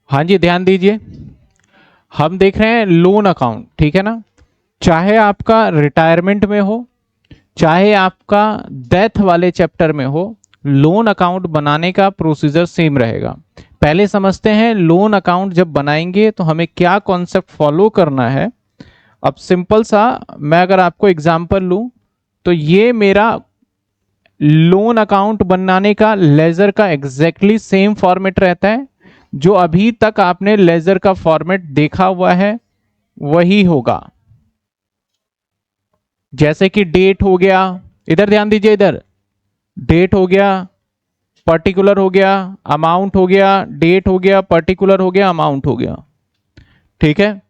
हाँ जी, ध्यान दीजिए। हम देख रहे हैं लोन अकाउंट, ठीक है ना। चाहे आपका रिटायरमेंट में हो, चाहे आपका डेथ वाले चैप्टर में हो, लोन अकाउंट बनाने का प्रोसीजर सेम रहेगा। पहले समझते हैं लोन अकाउंट जब बनाएंगे तो हमें क्या कॉन्सेप्ट फॉलो करना है। अब सिंपल सा मैं अगर आपको एग्जांपल लूं तो ये मेरा लोन अकाउंट बनाने का लेजर का एग्जैक्टली सेम फॉर्मेट रहता है। जो अभी तक आपने लेजर का फॉर्मेट देखा हुआ है वही होगा। जैसे कि डेट हो गया, इधर ध्यान दीजिए, इधर डेट हो गया, पर्टिकुलर हो गया, अमाउंट हो गया, डेट हो गया, पर्टिकुलर हो गया, अमाउंट हो गया, ठीक है।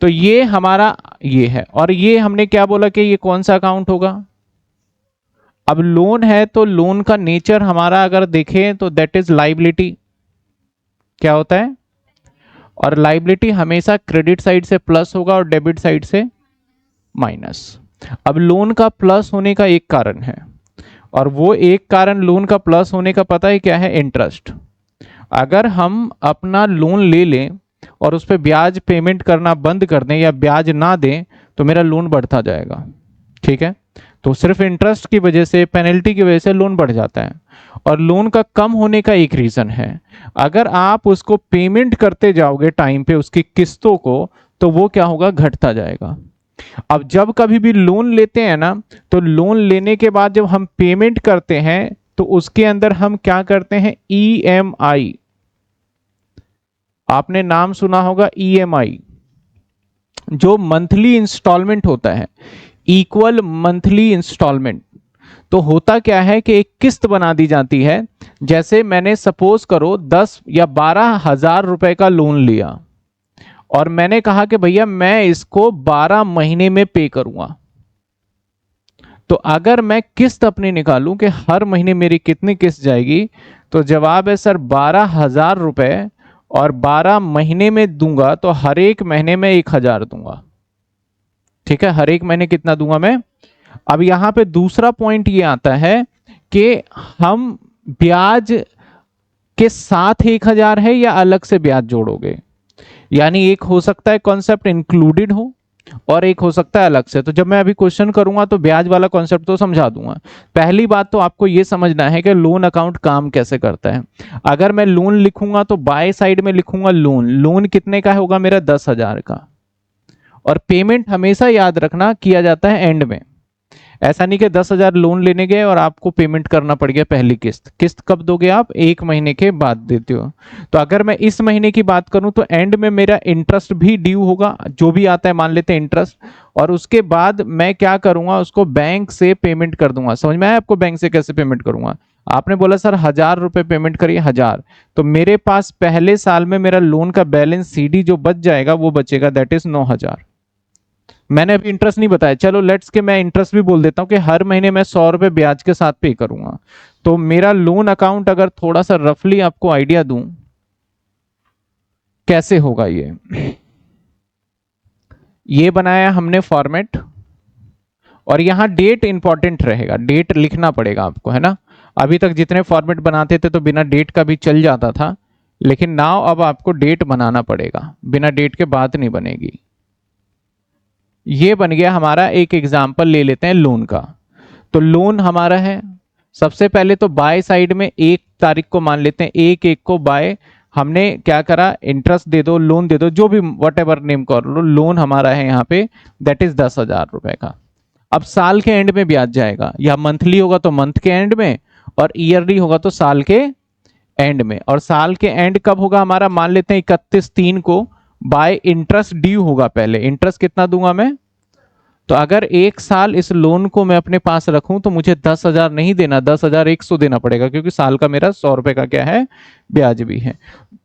तो ये हमारा ये है। और ये हमने क्या बोला कि ये कौन सा अकाउंट होगा। अब लोन है तो लोन का नेचर हमारा अगर देखें तो दैट इज लाइबिलिटी। क्या होता है, और लाइबिलिटी हमेशा क्रेडिट साइड से प्लस होगा और डेबिट साइड से माइनस। अब लोन का प्लस होने का एक कारण है, और वो एक कारण लोन का प्लस होने का पता है क्या है, इंटरेस्ट। अगर हम अपना लोन ले लें और उस पर ब्याज पेमेंट करना बंद कर दें या ब्याज ना दें तो मेरा लोन बढ़ता जाएगा, ठीक है। तो सिर्फ इंटरेस्ट की वजह से, पेनल्टी की वजह से लोन बढ़ जाता है। और लोन का कम होने का एक रीजन है, अगर आप उसको पेमेंट करते जाओगे टाइम पे उसकी किस्तों को, तो वो क्या होगा, घटता जाएगा। अब जब कभी भी लोन लेते हैं ना, तो लोन लेने के बाद जब हम पेमेंट करते हैं तो उसके अंदर हम क्या करते हैं, ईएमआई। आपने नाम सुना होगा ईएमआई, जो मंथली इंस्टॉलमेंट होता है, इक्वल मंथली इंस्टॉलमेंट। तो होता क्या है कि एक किस्त बना दी जाती है। जैसे मैंने सपोज करो 10 या 12 हजार रुपए का लोन लिया और मैंने कहा कि भैया मैं इसको 12 महीने में पे करूंगा। तो अगर मैं किस्त अपनी निकालूं कि हर महीने मेरी कितनी किस्त जाएगी, तो जवाब है सर 12 हजार रुपए, और 12 महीने में दूंगा तो हर एक महीने में 1 हजार दूंगा, ठीक है। हर एक महीने कितना दूंगा मैं। अब यहां पे दूसरा पॉइंट ये आता है कि हम ब्याज के साथ 1 हजार है या अलग से ब्याज जोड़ोगे। यानी एक हो सकता है कॉन्सेप्ट इंक्लूडेड हो और एक हो सकता है अलग से। तो जब मैं अभी क्वेश्चन करूंगा तो ब्याज वाला कॉन्सेप्ट तो समझा दूंगा। पहली बात तो आपको यह समझना है कि लोन अकाउंट काम कैसे करता है। अगर मैं लोन लिखूंगा तो बाय साइड में लिखूंगा लोन। लोन कितने का होगा मेरा, 10 हजार का। और पेमेंट हमेशा याद रखना किया जाता है एंड में। ऐसा नहीं कि 10 हजार लोन लेने गए और आपको पेमेंट करना पड़ गया पहली किस्त। किस्त कब दोगे आप, 1 महीने के बाद देते हो। तो अगर मैं इस महीने की बात करूं तो एंड में मेरा इंटरेस्ट भी ड्यू होगा, जो भी आता है मान लेते हैं इंटरेस्ट। और उसके बाद मैं क्या करूंगा, उसको बैंक से पेमेंट कर दूंगा। समझ में आया आपको बैंक से कैसे पेमेंट करूंगा। आपने बोला सर 1000 रुपए पेमेंट करिए, 1000। तो मेरे पास पहले साल में मेरा लोन का बैलेंस सीडी जो बच जाएगा वो बचेगा, दैट इज 9 हजार। मैंने अभी इंटरेस्ट नहीं बताया, चलो लेट्स के मैं इंटरेस्ट भी बोल देता हूं कि हर महीने मैं 100 रुपए ब्याज के साथ पे करूंगा। तो मेरा लोन अकाउंट अगर थोड़ा सा रफली आपको आइडिया दूं कैसे होगा, ये बनाया हमने फॉर्मेट। और यहां डेट इंपॉर्टेंट रहेगा, डेट लिखना पड़ेगा आपको, है ना। अभी तक जितने फॉर्मेट बनाते थे तो बिना डेट का भी चल जाता था, लेकिन नाउ अब आपको डेट बनाना पड़ेगा, बिना डेट के बात नहीं बनेगी। ये बन गया हमारा, एक एग्जाम्पल ले लेते हैं लोन का। तो लोन हमारा है, सबसे पहले तो बाय साइड में 1 तारीख को मान लेते हैं, 1/1 को बाय। हमने क्या करा, इंटरेस्ट दे दो, लोन दे दो, जो भी वट एवर नेम कर लो, लोन हमारा है यहाँ पे, दैट इज 10 हजार रुपए का। अब साल के एंड में ब्याज जाएगा, या मंथली होगा तो मंथ के एंड में, और ईयरली होगा तो साल के एंड में। और साल के एंड कब होगा हमारा, मान लेते हैं 31/3 को, बाय इंटरेस्ट ड्यू होगा। पहले इंटरेस्ट कितना दूंगा मैं, तो अगर 1 साल इस लोन को मैं अपने पास रखूं तो मुझे 10 हजार नहीं देना, 10,100 देना पड़ेगा, क्योंकि साल का मेरा 100 रुपए का क्या है, ब्याज भी है।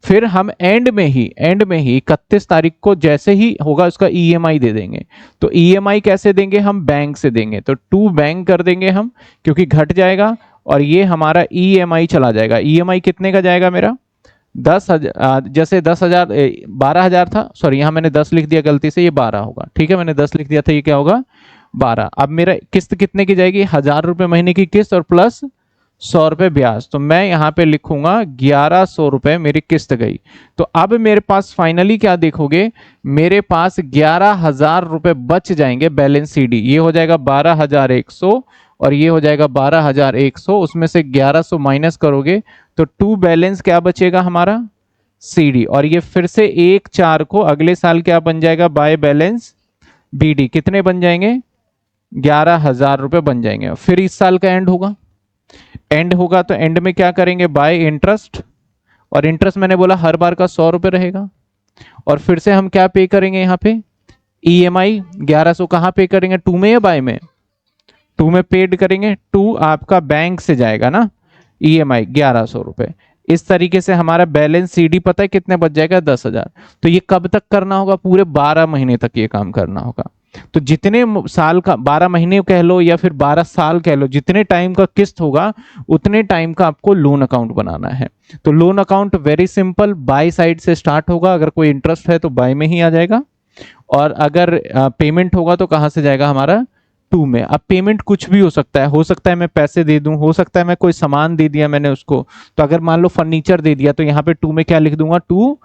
फिर हम एंड में ही 31 तारीख को जैसे ही होगा उसका ईएमआई दे देंगे। तो ईएमआई कैसे देंगे, हम बैंक से देंगे, तो टू बैंक कर देंगे हम, क्योंकि घट जाएगा। और ये हमारा ईएमआई चला जाएगा। ईएमआई कितने का जाएगा मेरा, 10,000। जैसे 10,000 12,000 था, सॉरी यहाँ मैंने 10 लिख दिया गलती से, ये 12 होगा, ठीक है। मैंने 10 लिख दिया था, ये क्या होगा 12। अब मेरा किस्त कितने की जाएगी, 1000 रुपए महीने की किस्त और प्लस 100 रुपए ब्याज, तो मैं यहाँ पे लिखूंगा 1100 रुपए मेरी किस्त गई। तो अब मेरे पास फाइनली क्या देखोगे, मेरे पास 11,000 रुपए बच जाएंगे बैलेंस सीडी। ये हो जाएगा 12,100 और ये हो जाएगा 12,100, उसमें से 1100 माइनस करोगे तो टू बैलेंस क्या बचेगा हमारा, सीडी। और ये फिर से 1/4 को अगले साल क्या बन जाएगा, बाय बैलेंस बीडी। कितने बन जाएंगे, 11,000 रुपए बन जाएंगे। फिर इस साल का एंड होगा तो एंड में क्या करेंगे, बाय इंटरेस्ट। और इंटरेस्ट मैंने बोला हर बार का 100 रुपए रहेगा। और फिर से हम क्या पे करेंगे यहाँ पे, ईएमआई 1100 कहाँ पे करेंगे, टू में या बाय में, टू में पेड करेंगे। टू आपका बैंक से जाएगा ना, ईएमआई 1100 रुपए। इस तरीके से हमारा बैलेंस सीडी पता है कितने बच जाएगा, 10,000। तो ये कब तक करना होगा, पूरे 12 महीने तक ये काम करना होगा। तो जितने साल का, 12 महीने कह लो या फिर 12 साल कह लो, जितने टाइम का किस्त होगा उतने टाइम का आपको लोन अकाउंट बनाना है। तो loan account very simple, by side से स्टार्ट होगा। अगर कोई इंटरेस्ट है तो बाय में ही आ जाएगा, और अगर पेमेंट होगा तो कहां से जाएगा हमारा, टू में। अब पेमेंट कुछ भी हो सकता है मैं पैसे दे दूं, हो सकता है मैं कोई सामान दे दिया मैंने उसको। तो अगर मान लो फर्नीचर दे दिया तो यहाँ पे टू में क्या लिख दूंगा, टू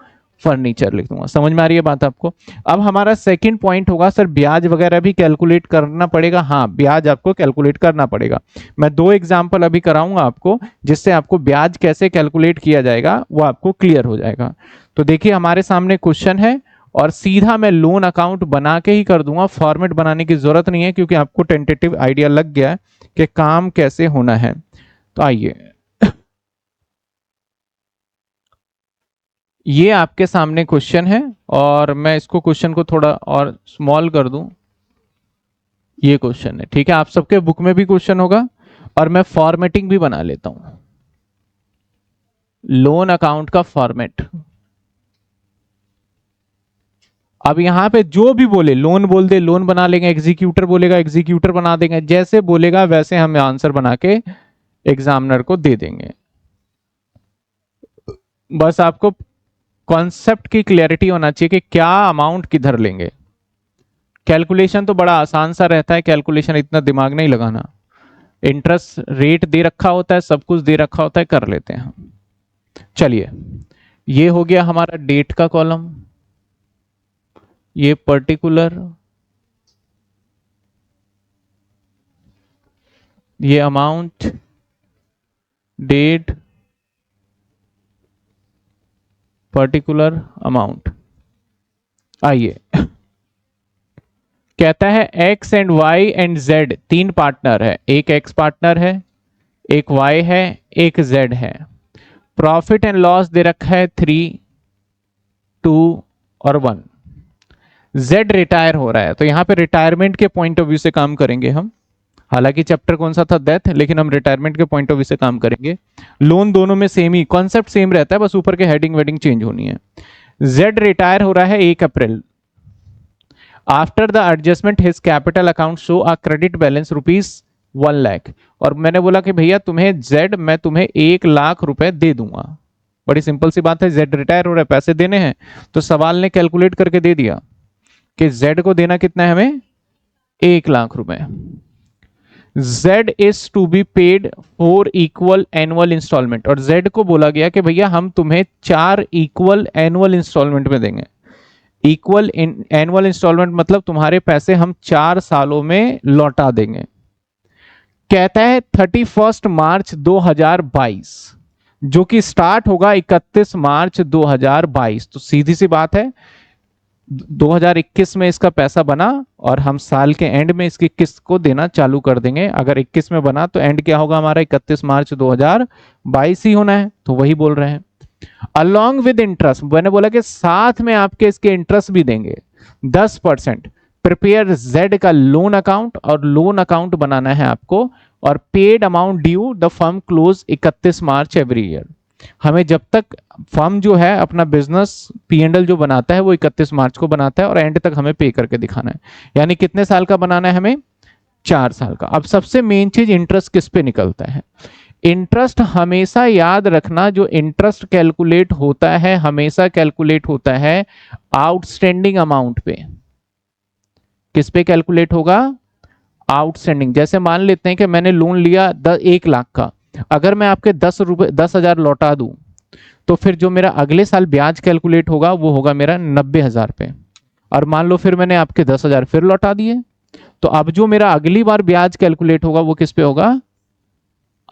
फर्नीचर लिख दूंगा। समझ में आ रही है बात आपको। अब हमारा सेकंड पॉइंट होगा, सर ब्याज वगैरह भी कैलकुलेट करना पड़ेगा। हाँ, ब्याज आपको कैलकुलेट करना पड़ेगा। मैं 2 एग्जांपल अभी कराऊंगा आपको, जिससे आपको ब्याज कैसे कैलकुलेट किया जाएगा वो आपको क्लियर हो जाएगा। तो देखिए हमारे सामने क्वेश्चन है और सीधा मैं लोन अकाउंट बना के ही कर दूंगा, फॉर्मेट बनाने की जरूरत नहीं है, क्योंकि आपको टेंटेटिव आइडिया लग गया है कि काम कैसे होना है। तो आइए, ये आपके सामने क्वेश्चन है और मैं इसको क्वेश्चन को थोड़ा और स्मॉल कर दूं। ये क्वेश्चन है, ठीक है, आप सबके बुक में भी क्वेश्चन होगा और मैं फॉर्मेटिंग भी बना लेता हूं, लोन अकाउंट का फॉर्मेट। अब यहां पे जो भी बोले, लोन बोल दे लोन बना लेंगे, एग्जीक्यूटर बोलेगा एग्जीक्यूटर बना देंगे, जैसे बोलेगा वैसे हम आंसर बना के एग्जामिनर को दे देंगे। बस आपको कॉन्सेप्ट की क्लैरिटी होना चाहिए कि क्या अमाउंट किधर लेंगे। कैलकुलेशन तो बड़ा आसान सा रहता है, कैलकुलेशन इतना दिमाग नहीं लगाना। इंटरेस्ट रेट दे रखा होता है, सब कुछ दे रखा होता है, कर लेते हैं हम। चलिए, ये हो गया हमारा डेट का कॉलम, ये पर्टिकुलर, ये अमाउंट, डेट, पर्टिकुलर, अमाउंट। आइए, कहता है X and Y and Z 3 partner है, एक एक्स पार्टनर है, एक वाई है, एक जेड है। प्रॉफिट एंड लॉस दे रखा है 3, 2 और 1। जेड रिटायर हो रहा है, तो यहां पे रिटायरमेंट के पॉइंट ऑफ व्यू से काम करेंगे हम। हालांकि चैप्टर कौन सा था, डेथ, लेकिन हम रिटायरमेंट के पॉइंट ऑफ व्यू से काम करेंगे। लोन दोनों में सेम ही कॉन्सेप्ट सेम रहता है, बस ऊपर के हेडिंग वेडिंग चेंज होनी है। जेड रिटायर हो रहा है 1 April. After the adjustment his capital account show a credit balance ₹1 lakh. और मैंने बोला कि भैया तुम्हें जेड, मैं तुम्हें 1 लाख रुपए दे दूंगा। बड़ी सिंपल सी बात है, जेड रिटायर हो रहा है, पैसे देने हैं, तो सवाल ने कैलकुलेट करके दे दिया कि जेड को देना कितना है हमें, 1 लाख रुपए। Z is to be paid 4 equal annual instalment. और Z को बोला गया कि भैया हम तुम्हें 4 इक्वल एनुअल इंस्टॉलमेंट में देंगे। इक्वल एनुअल इंस्टॉलमेंट मतलब तुम्हारे पैसे हम 4 सालों में लौटा देंगे। कहता है 31 मार्च 2022, जो कि स्टार्ट होगा 31 मार्च 2022। तो सीधी सी बात है, 2021 में इसका पैसा बना और हम साल के एंड में इसकी किस्त को देना चालू कर देंगे। अगर 21 में बना तो एंड क्या होगा हमारा, 31 मार्च 2022 ही होना है, तो वही बोल रहे हैं। अलॉन्ग विद इंटरेस्ट, मैंने बोला कि साथ में आपके इसके इंटरेस्ट भी देंगे 10%। प्रिपेयर जेड का लोन अकाउंट, और लोन अकाउंट बनाना है आपको, और paid amount due the firm close 31 March every year. हमें जब तक फर्म जो है अपना बिजनेस P&L जो बनाता है वो 31 मार्च को बनाता है, और एंड तक हमें पे करके दिखाना है। यानी कितने साल का बनाना है हमें, 4 साल का। अब सबसे मेन चीज, इंटरेस्ट किस पे निकलता है। इंटरेस्ट हमेशा याद रखना, जो इंटरेस्ट कैलकुलेट होता है हमेशा कैलकुलेट होता है आउटस्टैंडिंग अमाउंट पे। किस पे कैलकुलेट होगा, आउटस्टैंडिंग। जैसे मान लेते हैं कि मैंने लोन लिया 1 लाख का, अगर मैं आपके 10,000 लौटा दूं तो फिर जो मेरा अगले साल ब्याज कैलकुलेट होगा वो होगा मेरा 90,000 पे। और मान लो फिर मैंने आपके 10,000 फिर लौटा दिए, तो अब जो मेरा अगली बार ब्याज कैलकुलेट होगा वो किस पे होगा?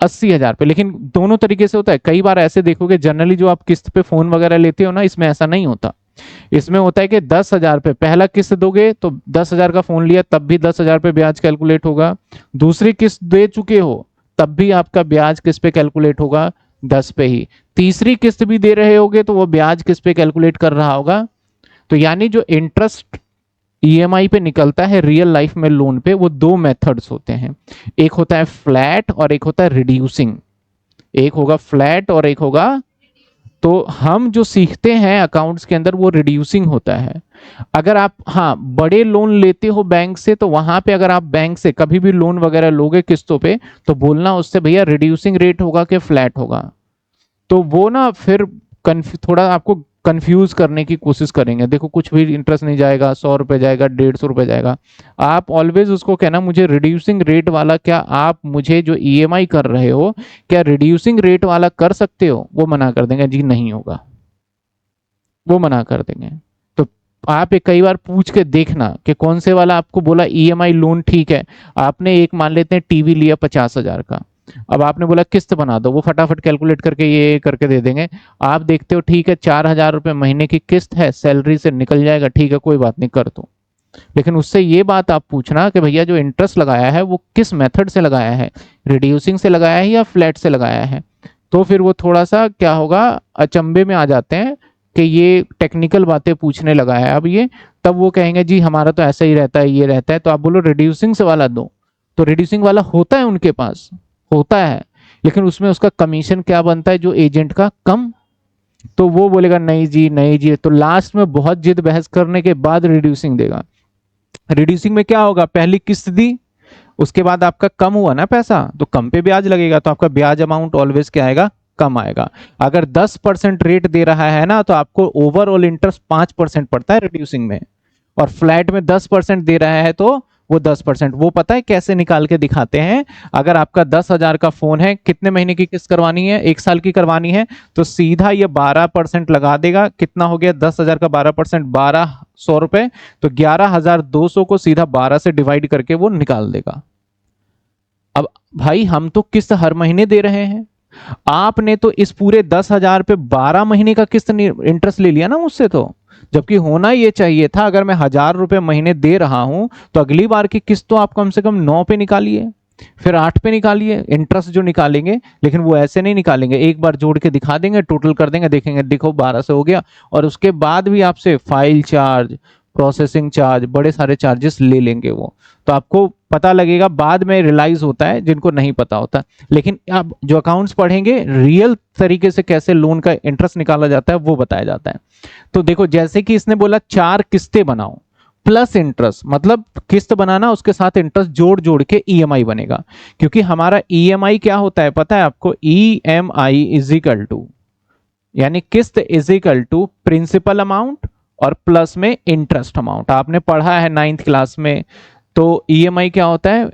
80,000 पे। लेकिन दोनों तरीके से होता है। कई बार ऐसे देखोगे जनरली जो आप किस्त पे फोन वगैरह लेते हो ना, इसमें ऐसा नहीं होता। इसमें होता है कि 10,000 पे पहला किस्त दोगे तो 10,000 का फोन लिया तब भी 10,000 पे ब्याज कैलकुलेट होगा। दूसरी किस्त दे चुके हो तब भी आपका ब्याज किस पे कैलकुलेट होगा? 10 पे ही। तीसरी किस्त भी दे रहे होगे तो वो ब्याज किस पे कैलकुलेट कर रहा होगा? तो यानी जो इंटरेस्ट ईएमआई पे निकलता है रियल लाइफ में लोन पे, वो दो मेथड्स होते हैं। एक होता है फ्लैट और एक होता है रिड्यूसिंग। एक होगा फ्लैट और एक होगा, तो हम जो सीखते हैं अकाउंट्स के अंदर वो रिड्यूसिंग होता है। अगर आप हाँ बड़े लोन लेते हो बैंक से, तो वहां पे अगर आप बैंक से कभी भी लोन वगैरह लोगे किस्तों पे, तो बोलना उससे भैया रिड्यूसिंग रेट होगा कि फ्लैट होगा। तो वो ना फिर थोड़ा आपको कंफ्यूज करने की कोशिश करेंगे। देखो कुछ भी इंटरेस्ट नहीं जाएगा, 100 रुपए जाएगा, 150 रुपए जाएगा। आप ऑलवेज उसको कहना मुझे रिड्यूसिंग रेट वाला, क्या आप मुझे जो ईएमआई कर रहे हो क्या रिड्यूसिंग रेट वाला कर सकते हो? वो मना कर देंगे, जी नहीं होगा, वो मना कर देंगे। तो आप एक कई बार पूछ के देखना कि कौन से वाला आपको बोला ईएमआई लोन ठीक है। आपने एक मान लेते हैं टीवी लिया 50,000 का, अब आपने बोला किस्त बना दो, वो फटाफट कैलकुलेट करके ये करके दे देंगे। आप देखते हो ठीक है 4,000 रुपये महीने की किस्त है, सैलरी से निकल जाएगा, ठीक है कोई बात नहीं कर दो। लेकिन उससे ये बात आप पूछना कि भैया जो इंटरेस्ट लगाया है वो किस मेथड से लगाया है, रिड्यूसिंग से लगाया है या फ्लैट से लगाया है। तो फिर वो थोड़ा सा क्या होगा, अचंभे में आ जाते हैं कि ये टेक्निकल बातें पूछने लगा है अब ये। तब वो कहेंगे जी हमारा तो ऐसा ही रहता है, ये रहता है। तो आप बोलो रिड्यूसिंग से वाला दो, तो रिड्यूसिंग वाला होता है उनके पास, होता है, लेकिन उसमें उसका कमीशन क्या बनता है जो एजेंट का? कम। तो वो बोलेगा नहीं जी नहीं जी, तो लास्ट में बहुत जिद बहस करने के बाद रिड्यूसिंग देगा। रिड्यूसिंग में क्या होगा, पहली किस्त दी, उसके बाद आपका कम हुआ ना पैसा, तो कम पे ब्याज लगेगा, तो आपका ब्याज अमाउंट ऑलवेज क्या आएगा? कम आएगा। अगर 10% रेट दे रहा है ना, तो आपको ओवरऑल इंटरेस्ट 5% पड़ता है रिड्यूसिंग में। और फ्लैट में 10% दे रहा है तो वो 10%। वो पता है कैसे निकाल के दिखाते हैं? अगर आपका 10,000 का फोन है, कितने महीने की किस्त करवानी है? 1 साल की करवानी है, तो सीधा ये 12% लगा देगा। कितना हो गया 10,000 का 12%? 1,200 रुपए। तो 11,200 को सीधा 12 से डिवाइड करके वो निकाल देगा। अब भाई हम तो किस्त हर महीने दे रहे हैं, आपने तो इस पूरे 10,000 पे 12 महीने का किस्त इंटरेस्ट ले लिया ना मुझसे। तो जबकि होना ये चाहिए था, अगर मैं 1,000 रुपए महीने दे रहा हूं तो अगली बार की किस्त तो आप कम से कम 9 पे निकालिए, फिर 8 पे निकालिए इंटरेस्ट जो निकालेंगे। लेकिन वो ऐसे नहीं निकालेंगे, एक बार जोड़ के दिखा देंगे, टोटल कर देंगे, देखेंगे देखो 12 से हो गया। और उसके बाद भी आपसे फाइल चार्ज, प्रोसेसिंग चार्ज, बड़े सारे चार्जेस ले लेंगे वो। तो आपको पता लगेगा, बाद में रियलाइज होता है जिनको नहीं पता होता। लेकिन आप जो अकाउंट्स पढ़ेंगे रियल तरीके से कैसे लोन का इंटरेस्ट निकाला जाता है वो बताया जाता है। तो देखो जैसे कि इसने बोला 4 किस्तें बनाओ प्लस इंटरेस्ट, मतलब किस्त बनाना उसके साथ इंटरेस्ट जोड़ जोड़ के ईएमआई बनेगा। क्योंकि हमारा ईएमआई क्या होता है पता है आपको? ईएमआई इज इक्वल टू, यानी किस्त is equal to principal amount और प्लस में इंटरेस्ट अमाउंट। आपने पढ़ा है 9th क्लास में। तो ईएमआई क्या होता है?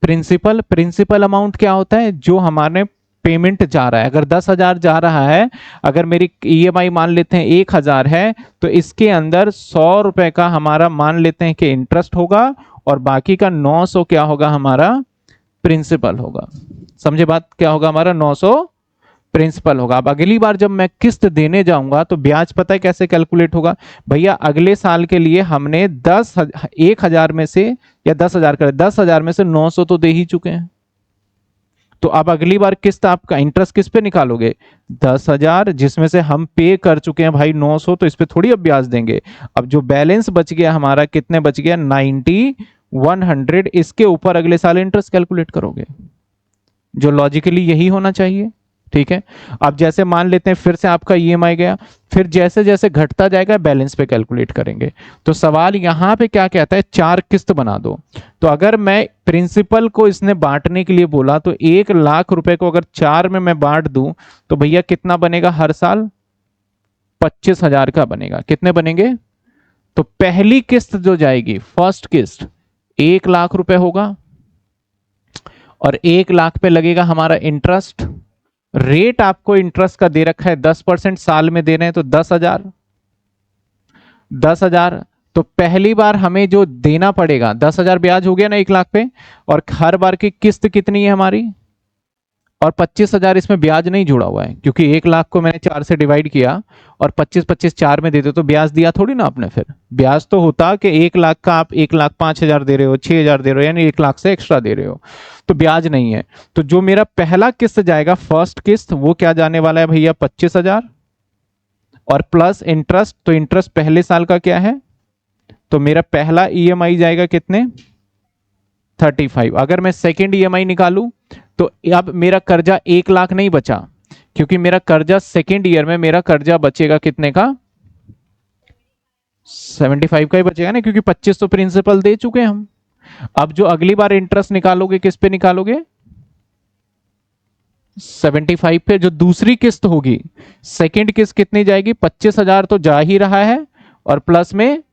प्रिंसिपल अमाउंट क्या होता है? जो हमारे पेमेंट जा रहा है। अगर 10,000 जा रहा है, अगर मेरी ईएमआई मान लेते हैं 1,000 है, तो इसके अंदर 100 रुपए का हमारा मान लेते हैं कि इंटरेस्ट होगा, और बाकी का 900 क्या होगा हमारा? प्रिंसिपल होगा। समझे बात? क्या होगा हमारा? 900 प्रिंसिपल होगा। अब अगली बार जब मैं किस्त देने जाऊंगा तो ब्याज पता है कैसे कैलकुलेट होगा? भैया अगले साल के लिए हमने 1,000 में से, या 10,000 कर, 10,000 में से 900 तो दे ही चुके हैं। तो अब अगली बार किस्त आपका इंटरेस्ट किस पे निकालोगे? 10,000, जिसमें से हम पे कर चुके हैं भाई 900, तो इस पे थोड़ी अब ब्याज देंगे। अब जो बैलेंस बच गया हमारा, कितने बच गया? 90, 100, इसके ऊपर अगले साल इंटरेस्ट कैलकुलेट करोगे, जो लॉजिकली यही होना चाहिए। ठीक है। अब जैसे मान लेते हैं फिर से आपका ईएमआई गया, फिर जैसे जैसे घटता जाएगा बैलेंस पे कैलकुलेट करेंगे। तो सवाल यहां पे क्या कहता है? 4 किस्त बना दो। तो अगर मैं प्रिंसिपल को इसने बांटने के लिए बोला, तो 1,00,000 रुपए को अगर 4 में मैं बांट दूं तो भैया कितना बनेगा हर साल? 25,000 का बनेगा। कितने बनेंगे? तो पहली किस्त जो जाएगी, फर्स्ट किस्त, 1,00,000 रुपए होगा। और 1 लाख पे लगेगा हमारा इंटरेस्ट। रेट आपको इंटरेस्ट का दे रखा है 10%, साल में दे रहे हैं तो 10,000। 10,000 तो पहली बार हमें जो देना पड़ेगा 10,000 ब्याज हो गया ना 1 लाख पे, और हर बार की किस्त कितनी है हमारी, और 25,000 इसमें ब्याज नहीं जुड़ा हुआ है क्योंकि 1 लाख को मैंने 4 से डिवाइड किया और 25-25 4 में देते तो ब्याज दिया थोड़ी ना आपने। फिर ब्याज तो होता कि 1 लाख का आप 1,05,000 दे रहे हो, 6,000 दे रहे हो, यानी 1 लाख से एक्स्ट्रा दे रहे हो, तो ब्याज नहीं है। तो जो मेरा पहला किस्त जाएगा, फर्स्ट किस्त, वो क्या जाने वाला है भैया, 25,000 और प्लस इंटरेस्ट। तो इंटरेस्ट पहले साल का क्या है, तो मेरा पहला ईएमआई जाएगा कितने, 35। अगर मैं सेकेंड ईएमआई निकालू तो अब मेरा कर्जा 1 लाख नहीं बचा, क्योंकि मेरा कर्जा सेकेंड ईयर में मेरा कर्जा बचेगा कितने का, 75 का ही बचेगा ना, क्योंकि 25 तो प्रिंसिपल दे चुके हैं हम। अब जो अगली बार इंटरेस्ट निकालोगे किस पे निकालोगे, 75 पे। जो दूसरी किस्त होगी, सेकेंड किस्त कितनी जाएगी, 25,000 तो जा ही रहा है और प्लस में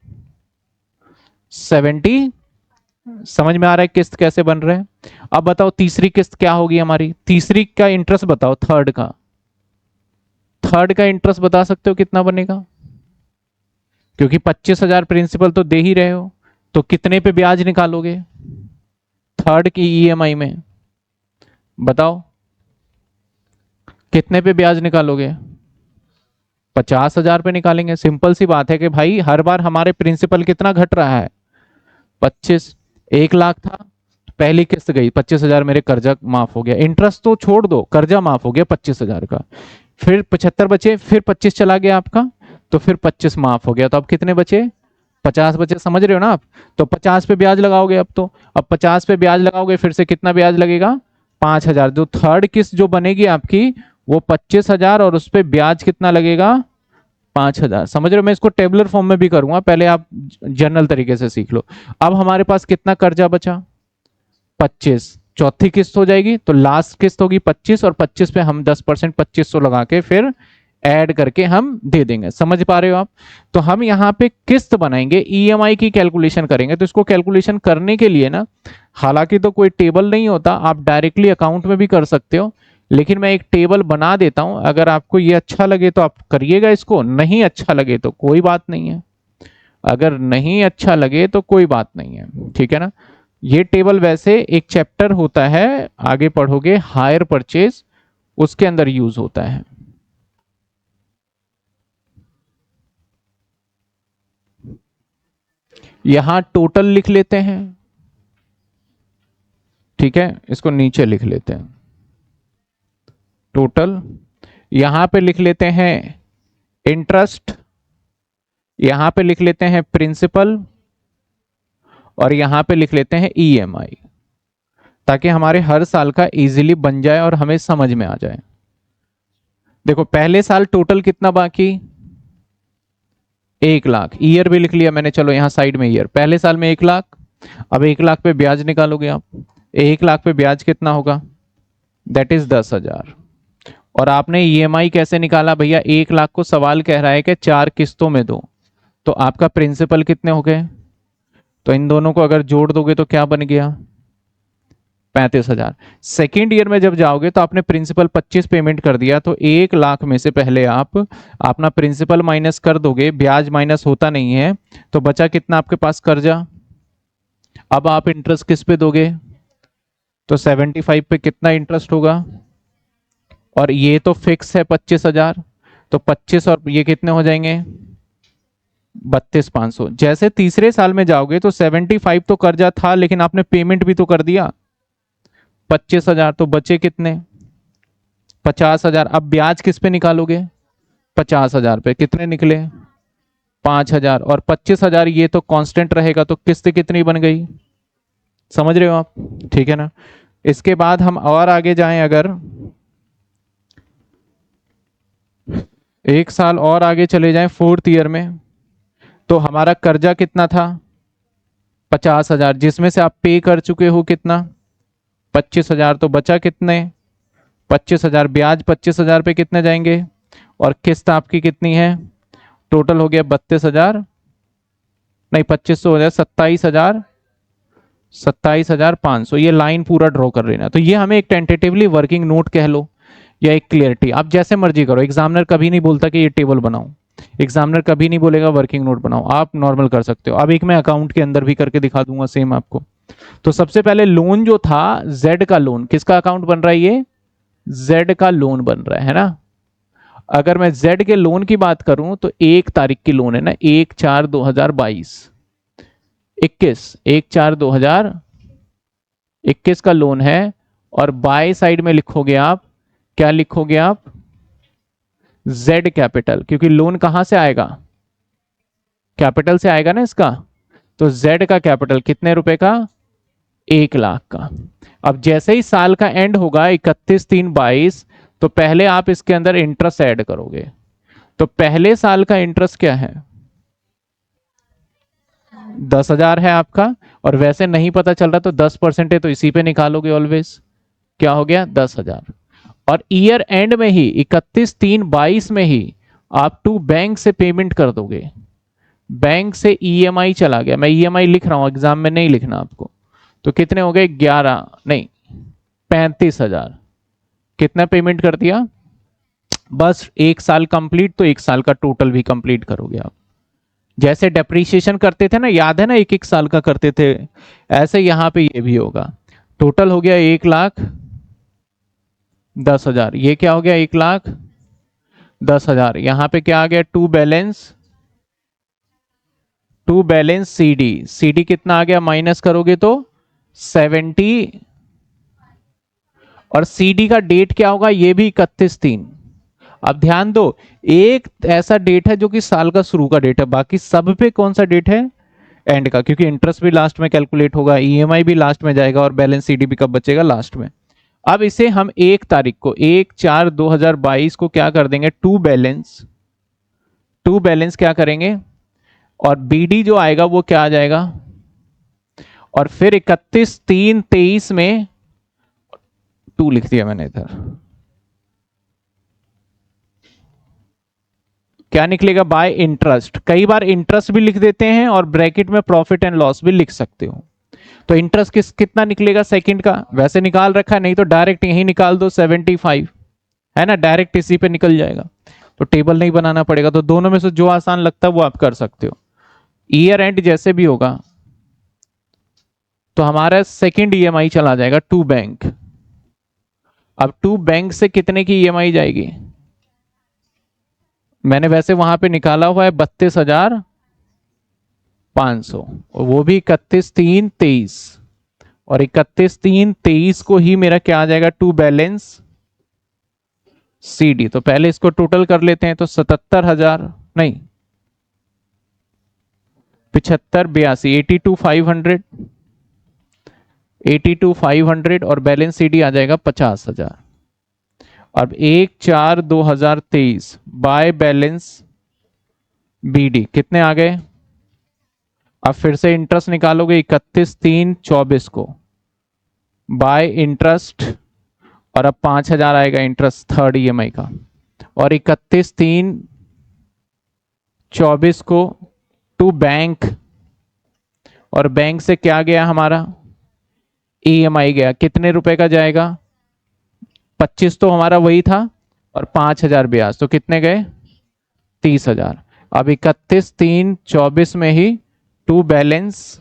70। समझ में आ रहा है किस्त कैसे बन रहा है। अब बताओ तीसरी किस्त क्या होगी हमारी, तीसरी का इंटरेस्ट बताओ, थर्ड का, थर्ड का इंटरेस्ट बता सकते हो कितना बनेगा, क्योंकि 25,000 प्रिंसिपल तो दे ही रहे हो, तो कितने पे ब्याज निकालोगे थर्ड की ईएमआई में, बताओ कितने पे ब्याज निकालोगे, 50,000 पे निकालेंगे। सिंपल सी बात है कि भाई हर बार हमारे प्रिंसिपल कितना घट रहा है, 25। 1 लाख था, पहली किस्त गई 25,000, मेरे कर्जा माफ हो गया, इंटरेस्ट तो छोड़ दो, कर्जा माफ हो गया 25,000 का, फिर 75 बचे, फिर 25 चला गया आपका, तो फिर 25 माफ हो गया, तो अब कितने बचे, 50 बचे। समझ रहे हो ना आप, तो 50 पे ब्याज लगाओगे अब, तो अब 50 पे ब्याज लगाओगे, फिर से कितना ब्याज लगेगा, 5,000। जो थर्ड किस्त जो बनेगी आपकी वो 25,000 और उस पर ब्याज कितना लगेगा, 5,000। समझ रहे हो, मैं इसको टेबुलर फॉर्म में भी करूंगा, पहले आप जनरल तरीके से सीख लो। अब हमारे पास कितना कर्जा बचा, 25। चौथी किस्त हो जाएगी तो लास्ट किस्त होगी 25, और 25 पे हम 10% 2500 लगा के फिर ऐड करके हम दे देंगे। समझ पा रहे हो आप। तो हम यहाँ पे किस्त बनाएंगे, ईएमआई की कैलकुलेशन करेंगे। तो इसको कैलकुलेशन करने के लिए ना, हालांकि तो कोई टेबल नहीं होता, आप डायरेक्टली अकाउंट में भी कर सकते हो, लेकिन मैं एक टेबल बना देता हूं। अगर आपको ये अच्छा लगे तो आप करिएगा इसको, नहीं अच्छा लगे तो कोई बात नहीं है, अगर नहीं अच्छा लगे तो कोई बात नहीं है, ठीक है ना। ये टेबल वैसे एक चैप्टर होता है, आगे पढ़ोगे, हायर परचेज, उसके अंदर यूज होता है। यहां टोटल लिख लेते हैं, ठीक है, इसको नीचे लिख लेते हैं टोटल। यहां पे लिख लेते हैं इंटरेस्ट, यहां पे लिख लेते हैं प्रिंसिपल, और यहां पे लिख लेते हैं ईएमआई, ताकि हमारे हर साल का इजीली बन जाए और हमें समझ में आ जाए। देखो पहले साल टोटल कितना बाकी, 1 लाख, ईयर भी लिख लिया मैंने, चलो यहां साइड में ईयर, पहले साल में 1 लाख। अब 1 लाख पे ब्याज निकालोगे आप, 1 लाख पे ब्याज कितना होगा, दैट इज 10,000। और आपने ईएमआई कैसे निकाला भैया, 1 लाख को सवाल कह रहा है कि 4 किस्तों में दो, तो आपका प्रिंसिपल कितने हो गए, तो इन दोनों को अगर जोड़ दोगे तो क्या बन गया, 35,000। सेकेंड ईयर में जब जाओगे तो आपने प्रिंसिपल 25 पेमेंट कर दिया, तो 1 लाख में से पहले आप अपना प्रिंसिपल माइनस कर दोगे, ब्याज माइनस होता नहीं है, तो बचा कितना आपके पास कर्जा। अब आप इंटरेस्ट किस पे दोगे, तो 75 पे कितना इंटरेस्ट होगा, और ये तो फिक्स है 25,000, तो 25 और ये कितने हो जाएंगे, 32,500। जैसे तीसरे साल में जाओगे तो 75 तो कर्जा था, लेकिन आपने पेमेंट भी तो कर दिया 25,000, तो बचे कितने, 50,000। अब ब्याज किस पे निकालोगे, 50,000 पे, कितने निकले, 5,000, और 25,000 ये तो कांस्टेंट रहेगा, तो किस्त कितनी बन गई, समझ रहे हो आप, ठीक है ना। इसके बाद हम और आगे जाएं, अगर एक साल और आगे चले जाएं, फोर्थ ईयर में, तो हमारा कर्जा कितना था, 50,000, जिसमें से आप पे कर चुके हो कितना, 25,000, तो बचा कितने, 25,000। ब्याज 25,000 पे कितने जाएंगे, और किस्त आपकी कितनी है, टोटल हो गया 32,000, नहीं 2500 हो जाए, 27,000, 27,500, ये लाइन पूरा ड्रॉ कर लेना। तो ये हमें एक टेंटेटिवली वर्किंग नोट कह लो या एक क्लियरिटी, आप जैसे मर्जी करो। एग्जामिनर कभी नहीं बोलता कि ये टेबल बनाओ, एग्जामिनर कभी नहीं बोलेगा वर्किंग नोट बनाओ, आप नॉर्मल कर सकते हो। अब एक मैं अकाउंट के अंदर भी करके दिखा दूंगा सेम आपको। तो सबसे पहले लोन जो था जेड का लोन, किसका अकाउंट बन रहा है, ये जेड का लोन बन रहा है ना। अगर मैं जेड के लोन की बात करूं तो 1 तारीख की लोन है ना, 1/4/2022, 1/4/2021 का लोन है। और बाय साइड में लिखोगे आप, क्या लिखोगे आप, जेड कैपिटल, क्योंकि लोन कहां से आएगा, कैपिटल से आएगा ना इसका। तो जेड का कैपिटल कितने रुपए का, 1 लाख का। अब जैसे ही साल का एंड होगा 31/3/22, तो पहले आप इसके अंदर इंटरेस्ट ऐड करोगे। तो पहले साल का इंटरेस्ट क्या है, 10,000 है आपका। और वैसे नहीं पता चल रहा तो 10% है, तो इसी पे निकालोगे ऑलवेज, क्या हो गया 10,000। और ईयर एंड में ही 31/3/22 में ही आप टू बैंक से पेमेंट कर दोगे। बैंक से ईएमआई चला गया, मैं ईएमआई लिख रहा हूं, एग्जाम में नहीं लिखना आपको। तो कितने हो गए, 11 नहीं 35,000। कितना पेमेंट कर दिया, बस 1 साल कंप्लीट, तो 1 साल का टोटल भी कंप्लीट करोगे आप। जैसे डेप्रीशिएशन करते थे ना, याद है ना, 1-1 साल का करते थे, ऐसे यहां पे ये भी होगा। टोटल हो गया 1,10,000। ये क्या हो गया, 1,10,000। यहां पे क्या आ गया, टू बैलेंस सीडी। सीडी कितना आ गया, माइनस करोगे तो 70। और सीडी का डेट क्या होगा, ये भी 31/3। अब ध्यान दो, एक ऐसा डेट है जो कि साल का शुरू का डेट है, बाकी सब पे कौन सा डेट है, एंड का, क्योंकि इंटरेस्ट भी लास्ट में कैलकुलेट होगा, ईएमआई भी लास्ट में जाएगा, और बैलेंस सीडी भी कब बचेगा, लास्ट में। अब इसे हम 1 तारीख को 1/4/2022 को क्या कर देंगे, टू बैलेंस क्या करेंगे, और बीडी जो आएगा वो क्या आ जाएगा, और फिर 31/3/23 में 2 लिख दिया मैंने इधर, क्या निकलेगा, बाय इंटरेस्ट। कई बार इंटरेस्ट भी लिख देते हैं और ब्रैकेट में प्रॉफिट एंड लॉस भी लिख सकते हो। तो इंटरेस्ट कितना निकलेगा सेकंड का, वैसे निकाल रखा है, नहीं तो डायरेक्ट यही निकाल दो, 75 है ना, डायरेक्ट इसी पे निकल जाएगा, तो टेबल नहीं बनाना पड़ेगा। तो दोनों में से जो आसान लगता है वो आप कर सकते हो। ईयर एंड जैसे भी होगा तो हमारा सेकंड ईएमआई चला जाएगा टू बैंक। अब टू बैंक से कितने की ईएमआई जाएगी, मैंने वैसे वहां पे निकाला हुआ है 32,500, और वो भी 31/3/23, और 31/3/23 को ही मेरा क्या आ जाएगा, टू बैलेंस सीडी। तो पहले इसको टोटल कर लेते हैं, तो 77,000 नहीं 75,82 82,500 और बैलेंस सीडी आ जाएगा 50,000। अब 1/4/2023 बाय बैलेंस बीडी कितने आ गए। अब फिर से इंटरेस्ट निकालोगे 31/3/24 को बाय इंटरेस्ट, और अब 5,000 आएगा इंटरेस्ट थर्ड ईएमआई का, और 31/3/24 को टू बैंक, और बैंक से क्या गया हमारा, ईएमआई गया, कितने रुपए का जाएगा, 25 तो हमारा वही था, और 5,000 ब्याज, तो कितने गए 30,000। अब 31/3/24 में ही टू बैलेंस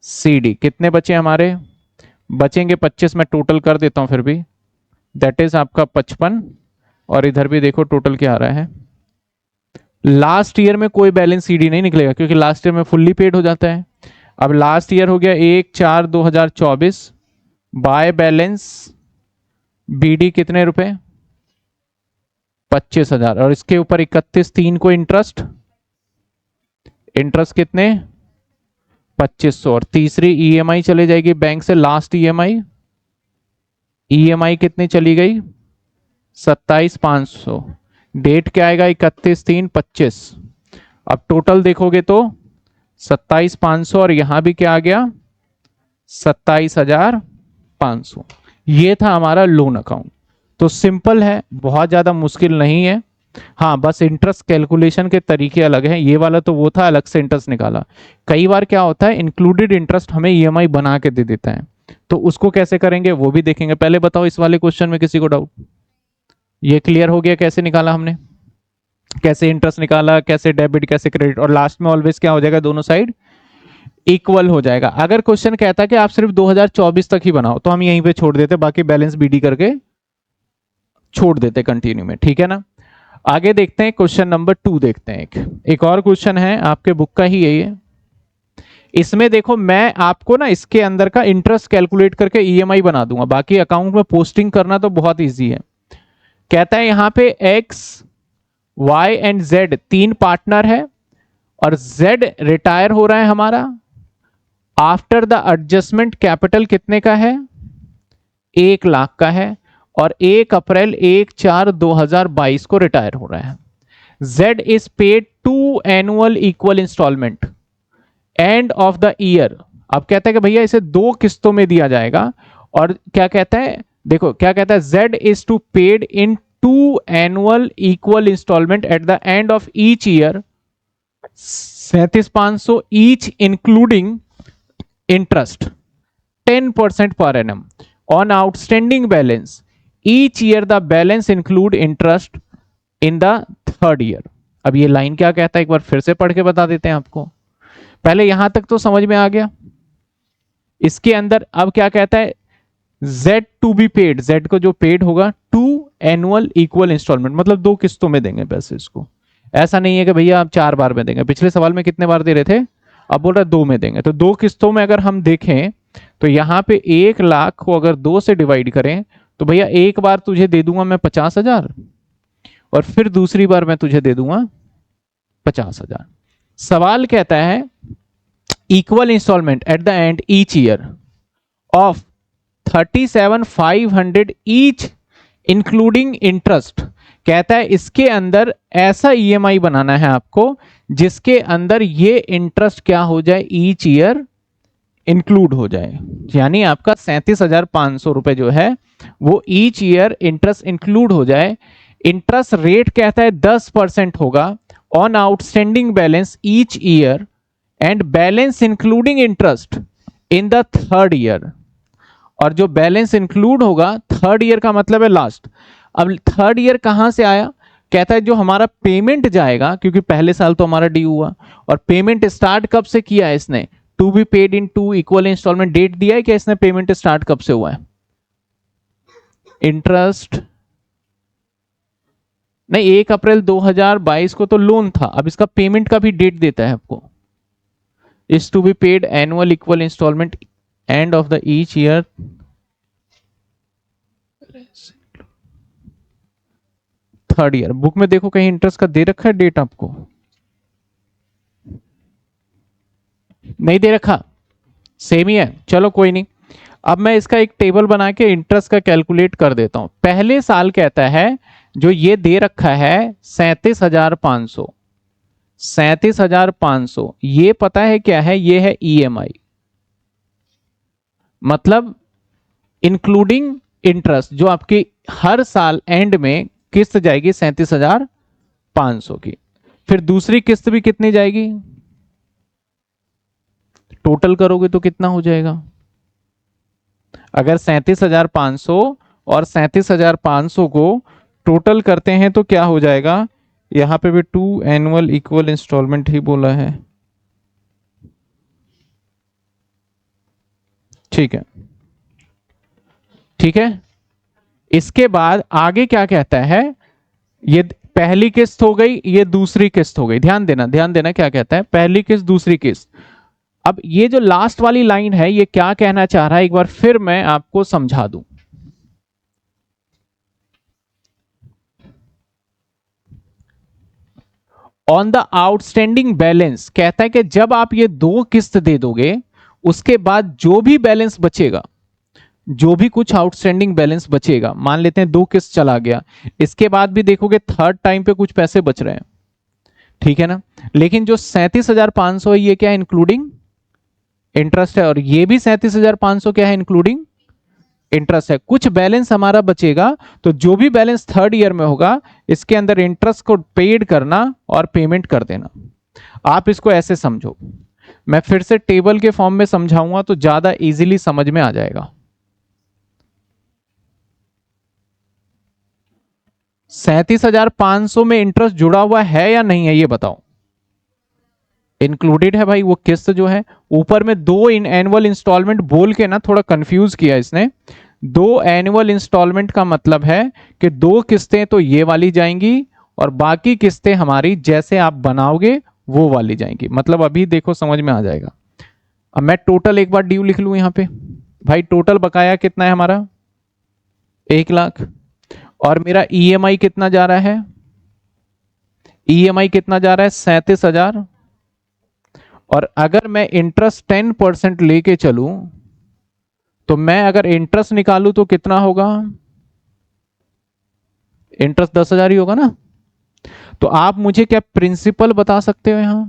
सीडी कितने बचे हमारे, बचेंगे 25, में टोटल कर देता हूं फिर भी, दैट इज आपका 55, और इधर भी देखो टोटल क्या आ रहा है। लास्ट ईयर में कोई बैलेंस सीडी नहीं निकलेगा, क्योंकि लास्ट ईयर में फुल्ली पेड हो जाता है। अब लास्ट ईयर हो गया 1/4/2024 बाय बैलेंस बीडी कितने रुपए, 25,000, और इसके ऊपर 31/3 को इंटरेस्ट कितने 2500, और तीसरी ईएमआई चले जाएगी बैंक से, लास्ट ईएमआई कितनी चली गई 27,500। डेट क्या आएगा 31/3/25। अब टोटल देखोगे तो 27,500, और यहां भी क्या आ गया 27,500। ये था हमारा लोन अकाउंट। तो सिंपल है, बहुत ज्यादा मुश्किल नहीं है। हाँ, बस इंटरेस्ट कैलकुलेशन के तरीके अलग हैं। ये वाला तो वो था, अलग से इंटरेस्ट निकाला। कई बार क्या होता है, इंक्लूडेड इंटरेस्ट हमें ईएमआई बना के दे देता है, तो उसको कैसे करेंगे वो भी देखेंगे। पहले बताओ इस वाले क्वेश्चन में किसी को डाउट? ये क्लियर हो गया कैसे निकाला हमने, कैसे इंटरेस्ट निकाला, कैसे डेबिट कैसे क्रेडिट, और लास्ट में ऑलवेज क्या हो जाएगा, दोनों साइड इक्वल हो जाएगा। अगर क्वेश्चन कहता है कि आप सिर्फ 2024 तक ही बनाओ, तो हम यहीं पे छोड़ देते, बाकी बैलेंस बीडी करके छोड़ देते कंटिन्यू में, ठीक है ना। आगे देखते हैं, क्वेश्चन नंबर 2 देखते हैं। एक और क्वेश्चन है आपके बुक का ही, यही है। इसमें देखो मैं आपको ना इसके अंदर का इंटरेस्ट कैलकुलेट करके ईएमआई बना दूंगा, बाकी अकाउंट में पोस्टिंग करना तो बहुत इजी है। कहता है यहां पे X Y and Z 3 partner है, और जेड रिटायर हो रहा है हमारा। आफ्टर द एडजस्टमेंट कैपिटल कितने का है, 1 लाख का है, और 1 अप्रैल 1/4/2022 को रिटायर हो रहा है। Z is paid 2 annual equal instalment end of the year. अब कहता है कि भैया इसे 2 किस्तों में दिया जाएगा, और क्या कहता है, देखो क्या कहता है, Z is to paid in 2 annual equal instalment at the end of each year 37,500 each including interest 10% पर annum on outstanding balance each year the balance include interest in the 3rd year. अब ये line क्या कहता है, एक बार फिर से पढ़ के बता देते हैं आपको। पहले यहां तक तो समझ में आ गया। इसके अंदर अब क्या कहता है, Z to be paid, Z को जो पेड होगा 2 एनुअल इक्वल इंस्टॉलमेंट, मतलब 2 किस्तों में देंगे पैसे इसको। ऐसा नहीं है कि भैया आप 4 बार में देंगे, पिछले सवाल में कितने बार दे रहे थे, अब बोल रहा है 2 में देंगे। तो 2 किस्तों में अगर हम देखें तो यहां पे 1 लाख को अगर 2 से डिवाइड करें तो भैया एक बार तुझे दे दूंगा मैं 50,000, और फिर दूसरी बार मैं तुझे दे दूंगा 50,000। सवाल कहता है equal instalment at the end each year of 37,500 each including interest. कहता है इसके अंदर ऐसा ईएमआई बनाना है आपको जिसके अंदर ये इंटरेस्ट क्या हो जाए, ईच ईयर इंक्लूड हो जाए, यानी आपका 37,500 रुपए जो है वो ईच ईयर इंटरेस्ट इंक्लूड हो जाए। इंटरेस्ट रेट कहता है 10% होगा on outstanding balance each year and balance including interest in the 3rd year. और जो बैलेंस इंक्लूड होगा 3rd ईयर का मतलब है लास्ट। अब 3rd ईयर कहां से आया, कहता है जो हमारा पेमेंट जाएगा, क्योंकि पहले साल तो हमारा ड्यू हुआ, और पेमेंट स्टार्ट कब से किया है इसने, to be paid in 2 equal instalment, date दिया है कि इसने पेमेंट स्टार्ट कब से हुआ है, इंटरेस्ट नहीं, 1 अप्रैल 2022 को तो लोन था, अब इसका पेमेंट का भी डेट देता है आपको, is to be paid annual equal instalment end of the each year. Third year book में देखो कहीं इंटरेस्ट का दे रखा है डेट, आपको नहीं दे रखा, सेम ही है, चलो कोई नहीं। अब मैं इसका एक टेबल बना के इंटरेस्ट का कैलकुलेट कर देता हूं। पहले साल कहता है जो ये दे रखा है 37,500, 37,500 ये पता है क्या है, ये है ईएमआई, मतलब इंक्लूडिंग इंटरेस्ट, जो आपकी हर साल एंड में किस्त जाएगी 37,500 की। फिर दूसरी किस्त भी कितनी जाएगी, टोटल करोगे तो कितना हो जाएगा, अगर 37,500 और 37,500 को टोटल करते हैं तो क्या हो जाएगा, यहां पे भी 2 एनुअल इक्वल इंस्टॉलमेंट ही बोला है, ठीक है, ठीक है। इसके बाद आगे क्या कहता है, ये पहली किस्त हो गई, ये दूसरी किस्त हो गई, ध्यान देना ध्यान देना क्या कहता है, पहली किस्त दूसरी किस्त। अब ये जो लास्ट वाली लाइन है ये क्या कहना चाह रहा है, एक बार फिर मैं आपको समझा दूं। ऑन द आउटस्टैंडिंग बैलेंस कहता है कि जब आप ये 2 किस्त दे दोगे उसके बाद जो भी बैलेंस बचेगा, जो भी कुछ आउटस्टैंडिंग बैलेंस बचेगा, मान लेते हैं 2 किस्त चला गया, इसके बाद भी देखोगे थर्ड टाइम पे कुछ पैसे बच रहे हैं, ठीक है ना। लेकिन जो 37,500 है ये क्या है, इंक्लूडिंग इंटरेस्ट है, और ये भी 37,500 क्या है, इंक्लूडिंग इंटरेस्ट है, कुछ बैलेंस हमारा बचेगा, तो जो भी बैलेंस थर्ड ईयर में होगा इसके अंदर इंटरेस्ट को पेड करना और पेमेंट कर देना। आप इसको ऐसे समझो, मैं फिर से टेबल के फॉर्म में समझाऊंगा तो ज्यादा इजीली समझ में आ जाएगा। 37,500 में इंटरेस्ट जुड़ा हुआ है या नहीं है ये बताओ। इंक्लूडेड है भाई, वो किस्त जो है ऊपर में दो एनुअल इंस्टॉलमेंट बोल के ना थोड़ा कंफ्यूज किया इसने। दो एनुअल इंस्टॉलमेंट का मतलब है कि दो किस्तें तो ये वाली जाएंगी और बाकी किस्तें हमारी जैसे आप बनाओगे वो वाली जाएंगी। मतलब अभी देखो समझ में आ जाएगा। अब मैं टोटल एक बार ड्यू लिख लूं यहां पे, भाई टोटल बकाया कितना है हमारा 1 लाख, और मेरा ईएमआई कितना जा रहा है, ईएमआई कितना जा रहा है 37,000, और अगर मैं इंटरेस्ट 10% लेके चलूं तो मैं अगर इंटरेस्ट निकालूं तो कितना होगा, इंटरेस्ट 10,000 ही होगा ना। तो आप मुझे क्या प्रिंसिपल बता सकते हो यहां,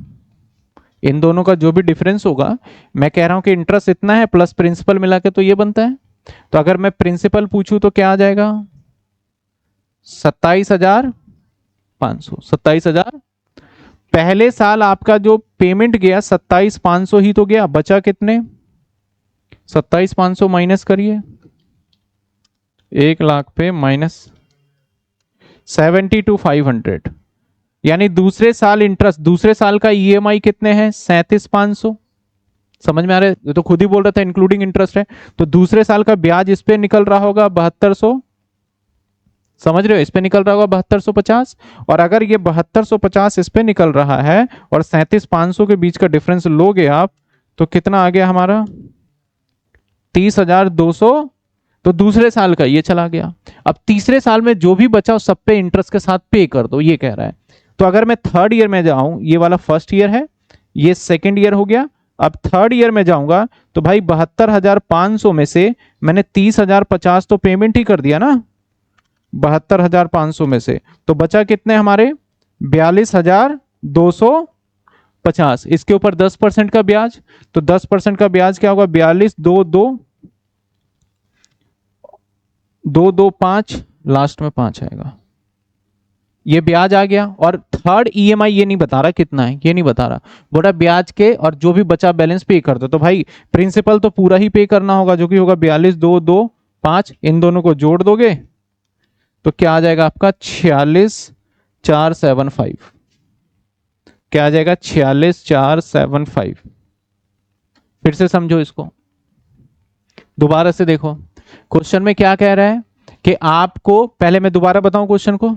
इन दोनों का जो भी डिफरेंस होगा, मैं कह रहा हूं कि इंटरेस्ट इतना है प्लस प्रिंसिपल मिला के तो ये बनता है। तो अगर मैं प्रिंसिपल पूछूं तो क्या आ जाएगा 27,500, 27,000। पहले साल आपका जो पेमेंट गया 27,500 ही तो गया, बचा कितने 27,500 माइनस करिए 1 लाख पे माइनस 72,500, यानी दूसरे साल इंटरेस्ट, दूसरे साल का ईएमआई कितने हैं 37,500। समझ में आ रहा है, ये तो खुद ही बोल रहा था इंक्लूडिंग इंटरेस्ट है, तो दूसरे साल का ब्याज इस पे निकल रहा होगा 7200, समझ रहे हो, इस पे निकल रहा होगा 7250। और अगर ये 7250 इस पे निकल रहा है और 37,500 के बीच का डिफरेंस लोगे आप तो कितना आ गया हमारा 30,200। तो दूसरे साल का ये चला गया, अब तीसरे साल में जो भी बचा उस सब पे इंटरेस्ट के साथ पे कर दो, ये कह रहा है। तो अगर मैं थर्ड ईयर में जाऊं, ये वाला फर्स्ट ईयर है, ये सेकेंड ईयर हो गया, अब थर्ड ईयर में जाऊंगा तो भाई 72,500 में से मैंने 30,050 तो पेमेंट ही कर दिया ना 72,500 में से, तो बचा कितने हमारे 42,250। इसके ऊपर 10% का ब्याज, तो 10% का ब्याज क्या होगा 42,225, लास्ट में 5 आएगा, ये ब्याज आ गया। और थर्ड ईएमआई ये नहीं बता रहा कितना है, ये नहीं बता रहा, बोला ब्याज के और जो भी बचा बैलेंस पे कर दो। तो भाई प्रिंसिपल तो पूरा ही पे करना होगा जो कि होगा 42,225, इन दोनों को जोड़ दोगे तो क्या आ जाएगा आपका 46,475, क्या आ जाएगा 46,475। फिर से समझो इसको, दोबारा से देखो क्वेश्चन में क्या कह रहा है कि आपको, पहले मैं दोबारा बताऊं क्वेश्चन को,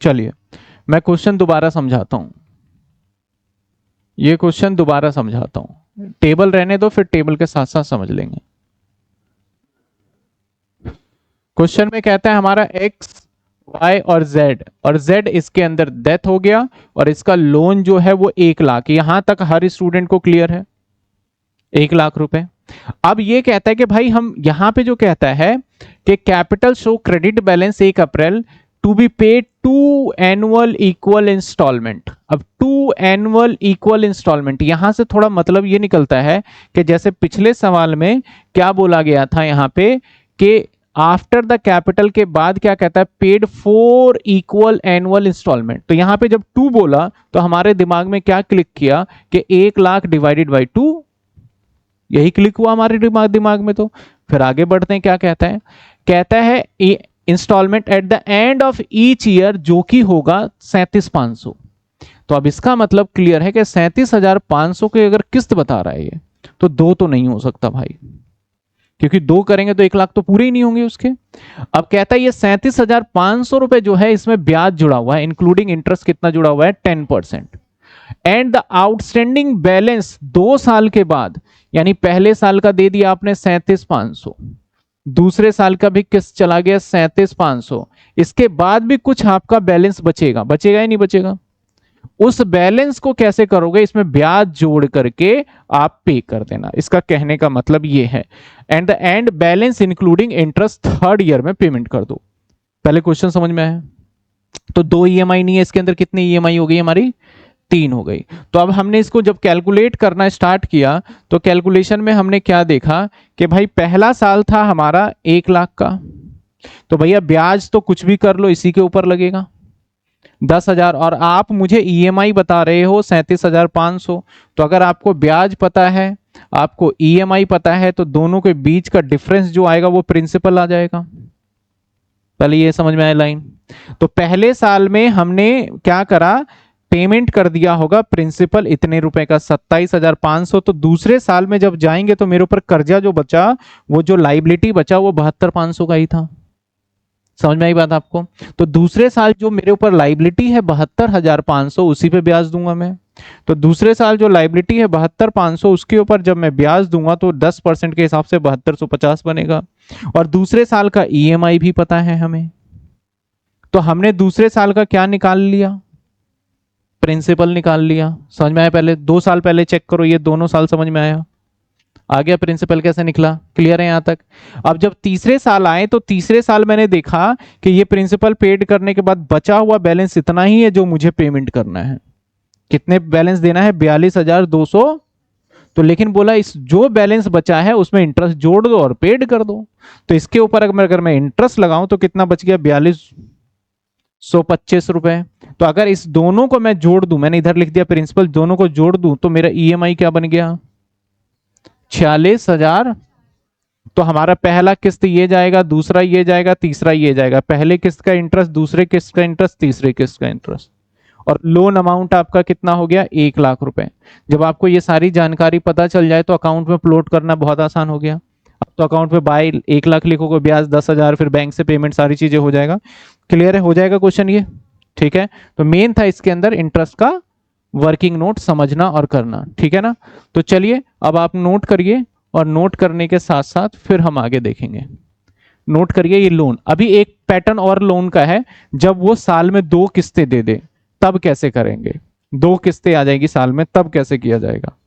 चलिए मैं क्वेश्चन दोबारा समझाता हूं, ये क्वेश्चन दोबारा समझाता हूं, टेबल रहने दो फिर टेबल के साथ साथ समझ लेंगे। क्वेश्चन में कहता है हमारा x y और z इसके अंदर डेथ हो गया और इसका लोन जो है वो 1 लाख, यहां तक हर स्टूडेंट को क्लियर है 1 लाख रुपए। अब ये कहता है कि भाई हम यहां पे जो कहता है कि capital show credit balance 1 April to be paid 2 annual equal instalment. अब 2 एनुअल इक्वल इंस्टॉलमेंट यहां से थोड़ा मतलब ये निकलता है कि जैसे पिछले सवाल में क्या बोला गया था यहां पे कि आफ्टर द कैपिटल के बाद क्या कहता है पेड 4 इक्वल एनुअल इंस्टॉलमेंट। तो यहां पे जब 2 बोला तो हमारे दिमाग में क्या क्लिक किया कि 1 लाख डिवाइडेड बाई 2, यही क्लिक हुआ हमारे दिमाग में। तो फिर आगे बढ़ते हैं, क्या कहता है, कहता है instalment at the end of each year जो कि होगा 37,500। तो अब इसका मतलब क्लियर है कि 37,500 की अगर किस्त बता रहा है ये, तो 2 तो नहीं हो सकता भाई, क्योंकि 2 करेंगे तो 1 लाख तो पूरे ही नहीं होंगे उसके। अब कहता है ये 37,500 रुपए जो है इसमें ब्याज जुड़ा हुआ है, इंक्लूडिंग इंटरेस्ट कितना जुड़ा हुआ है 10%। एंड द आउटस्टैंडिंग बैलेंस 2 साल के बाद, यानी पहले साल का दे दिया आपने 37,500, दूसरे साल का भी किस्त चला गया 37,500, इसके बाद भी कुछ आपका बैलेंस बचेगा, बचेगा या नहीं बचेगा, उस बैलेंस को कैसे करोगे, इसमें ब्याज जोड़ करके आप पे कर देना। इसका कहने का मतलब ये है and the end balance including interest third year में पेमेंट कर दो। पहले क्वेश्चन समझ में आया। तो 2 ईएमआई नहीं है इसके अंदर, कितनी ईएमआई हो गई हमारी 3 हो गई। तो अब हमने इसको जब कैलकुलेट करना स्टार्ट किया तो कैलकुलेशन में हमने क्या देखा कि भाई पहला साल था हमारा 1 लाख का, तो भैया ब्याज तो कुछ भी कर लो इसी के ऊपर लगेगा 10,000, और आप मुझे ईएमआई बता रहे हो 37,500। तो अगर आपको ब्याज पता है, आपको ईएमआई पता है, तो दोनों के बीच का डिफरेंस जो आएगा वो प्रिंसिपल आ जाएगा। पहले ये समझ में आया लाइन। तो पहले साल में हमने क्या करा, पेमेंट कर दिया होगा प्रिंसिपल इतने रुपए का 27,500। तो दूसरे साल में जब जाएंगे तो मेरे ऊपर कर्जा जो बचा, वो जो लाइबिलिटी बचा वो 72,500 का ही था। समझ में आई बात आपको? तो दूसरे साल जो मेरे ऊपर लाइबिलिटी है 72,500, उसी पे ब्याज दूंगा मैं। तो दूसरे साल जो लाइबिलिटी है 72,500, उसके ऊपर जब मैं ब्याज दूंगा तो 10% के हिसाब से 7250 बनेगा। और दूसरे साल का ईएमआई भी पता है हमें, तो हमने दूसरे साल का क्या निकाल लिया, प्रिंसिपल निकाल लिया। समझ में आया? पहले 2 साल पहले चेक करो, ये दोनों साल समझ में आया? आ गया प्रिंसिपल कैसे निकला? क्लियर है यहां तक? अब जब तीसरे साल आए तो तीसरे साल मैंने देखा कि ये प्रिंसिपल पेड करने के बाद बचा हुआ बैलेंस इतना ही है जो मुझे पेमेंट करना है। कितने बैलेंस देना है? 42,200। तो लेकिन बोला इस जो बैलेंस बचा है उसमें इंटरेस्ट जोड़ दो और पेड कर दो। तो इसके ऊपर अगर मैं इंटरेस्ट लगाऊं तो कितना बच गया? 4225 रुपए। तो अगर इस दोनों को मैं जोड़ दूं, मैंने इधर लिख दिया प्रिंसिपल, दोनों को जोड़ दूं तो मेरा ईएमआई क्या बन गया? 46,000। तो हमारा पहला किस्त ये जाएगा, दूसरा ये जाएगा, तीसरा ये जाएगा। पहले किस्त का इंटरेस्ट, दूसरे किस्त का इंटरेस्ट, तीसरे किस्त का इंटरेस्ट। और लोन अमाउंट आपका कितना हो गया? 1 लाख रुपए। जब आपको ये सारी जानकारी पता चल जाए तो अकाउंट में प्लॉट करना बहुत आसान हो गया। अब तो अकाउंट में बाय 1 लाख लिखोगे, ब्याज 10,000, फिर बैंक से पेमेंट, सारी चीजें हो जाएगा। क्लियर है? हो जाएगा क्वेश्चन ये? ठीक है। तो मेन था इसके अंदर इंटरेस्ट का वर्किंग नोट समझना और करना। ठीक है ना? तो चलिए अब आप नोट करिए, और नोट करने के साथ साथ फिर हम आगे देखेंगे। नोट करिए ये लोन। अभी एक पैटर्न और लोन का है, जब वो साल में 2 किस्तें दे दे तब कैसे करेंगे। 2 किस्तें आ जाएगी साल में, तब कैसे किया जाएगा।